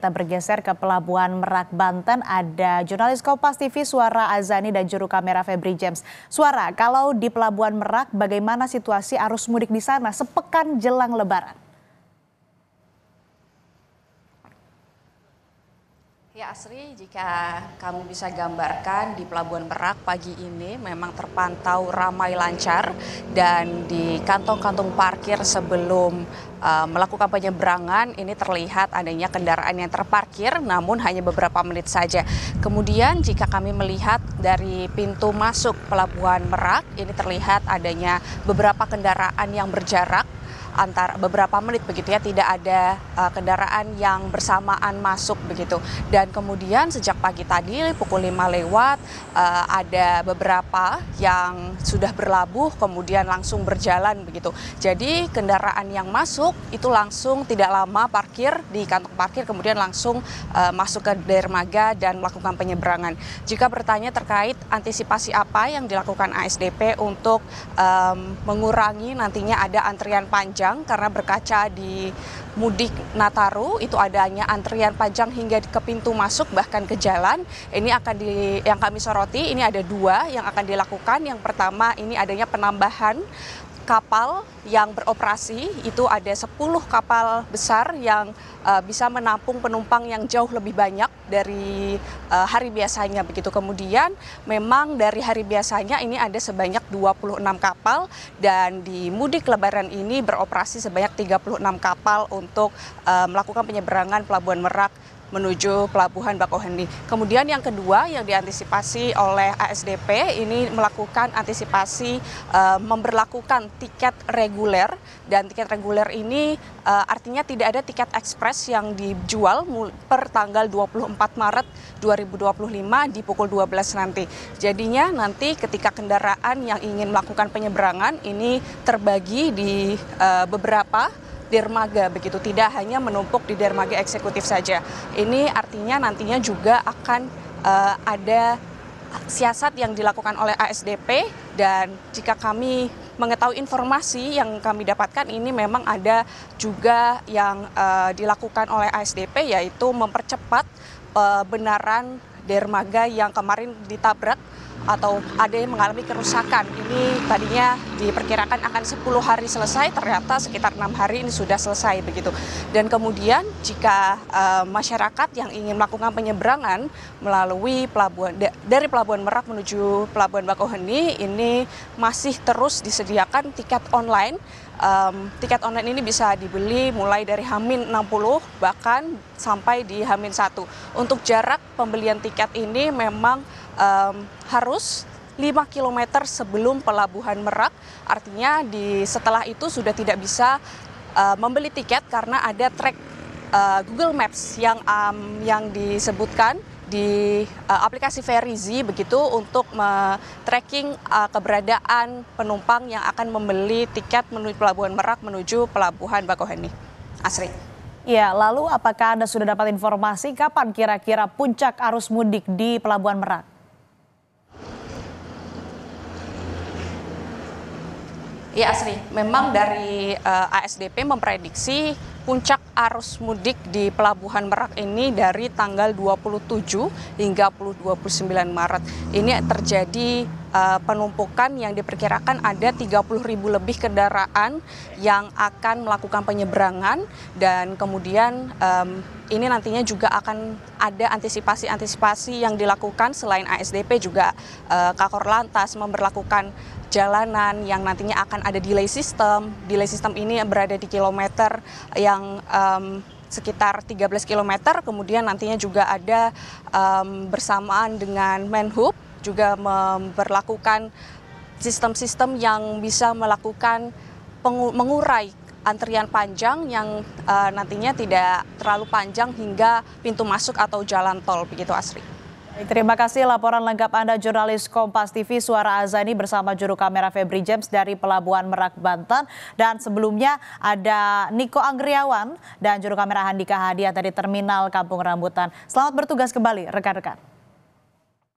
Kita bergeser ke Pelabuhan Merak, Banten. Ada jurnalis Kompas TV Suara Azani dan juru kamera Febri James. Suara, kalau di Pelabuhan Merak, bagaimana situasi arus mudik di sana sepekan jelang Lebaran? Ya Asri, jika kamu bisa gambarkan di Pelabuhan Merak pagi ini memang terpantau ramai lancar dan di kantong-kantong parkir sebelum melakukan penyeberangan ini terlihat adanya kendaraan yang terparkir namun hanya beberapa menit saja. Kemudian jika kami melihat dari pintu masuk Pelabuhan Merak ini terlihat adanya beberapa kendaraan yang berjarak antar beberapa menit begitu ya, tidak ada kendaraan yang bersamaan masuk begitu. Dan kemudian sejak pagi tadi pukul 5 lewat ada beberapa yang sudah berlabuh kemudian langsung berjalan begitu. Jadi kendaraan yang masuk itu langsung tidak lama parkir di kantong parkir kemudian langsung masuk ke dermaga dan melakukan penyeberangan. Jika bertanya terkait antisipasi apa yang dilakukan ASDP untuk mengurangi nantinya ada antrian panjang karena berkaca di mudik Nataru itu adanya antrian panjang hingga ke pintu masuk bahkan ke jalan. Ini yang kami soroti ini ada dua yang akan dilakukan. Yang pertama ini adanya penambahan kapal yang beroperasi, itu ada 10 kapal besar yang bisa menampung penumpang yang jauh lebih banyak dari hari biasanya begitu. Kemudian memang dari hari biasanya ini ada sebanyak 26 kapal dan di mudik Lebaran ini beroperasi sebanyak 36 kapal untuk melakukan penyeberangan Pelabuhan Merak menuju Pelabuhan Bakauheni. Kemudian yang kedua yang diantisipasi oleh ASDP ini melakukan antisipasi memberlakukan tiket reguler, dan tiket reguler ini artinya tidak ada tiket ekspres yang dijual per tanggal 24 Maret 2025 di pukul 12 nanti. Jadinya nanti ketika kendaraan yang ingin melakukan penyeberangan ini terbagi di beberapa dermaga begitu, tidak hanya menumpuk di dermaga eksekutif saja. Ini artinya nantinya juga akan ada siasat yang dilakukan oleh ASDP, dan jika kami mengetahui informasi yang kami dapatkan ini memang ada juga yang dilakukan oleh ASDP, yaitu mempercepat benaran dermaga yang kemarin ditabrak atau ada yang mengalami kerusakan. Ini tadinya diperkirakan akan 10 hari selesai, ternyata sekitar 6 hari ini sudah selesai begitu. Dan kemudian jika masyarakat yang ingin melakukan penyeberangan melalui dari Pelabuhan Merak menuju Pelabuhan Bakauheni ini masih terus disediakan tiket online. Tiket online ini bisa dibeli mulai dari H-60 bahkan sampai di H-1. Untuk jarak pembelian tiket ini memang harus 5 km sebelum Pelabuhan Merak, artinya setelah itu sudah tidak bisa membeli tiket karena ada track Google Maps yang disebutkan di aplikasi Verizi begitu untuk tracking keberadaan penumpang yang akan membeli tiket menuju Pelabuhan Merak menuju Pelabuhan Bakauheni. Asri. Ya, lalu apakah Anda sudah dapat informasi kapan kira-kira puncak arus mudik di Pelabuhan Merak? Ya Asri, memang dari ASDP memprediksi puncak arus mudik di Pelabuhan Merak ini dari tanggal 27 hingga 29 Maret. Ini terjadi penumpukan yang diperkirakan ada 30.000 lebih kendaraan yang akan melakukan penyeberangan, dan kemudian ini nantinya juga akan ada antisipasi yang dilakukan selain ASDP juga Kakor Lantas memberlakukan jalanan yang nantinya akan ada delay system. Delay system ini berada di kilometer yang sekitar 13 km, kemudian nantinya juga ada bersamaan dengan Menhub juga memberlakukan sistem-sistem yang bisa melakukan mengurai antrian panjang yang nantinya tidak terlalu panjang hingga pintu masuk atau jalan tol begitu Asri. Terima kasih laporan lengkap Anda jurnalis Kompas TV Suara Azani bersama juru kamera Febri James dari Pelabuhan Merak, Banten. Dan sebelumnya ada Niko Anggriawan dan juru kamera Handika Hadiah dari Terminal Kampung Rambutan. Selamat bertugas kembali rekan-rekan.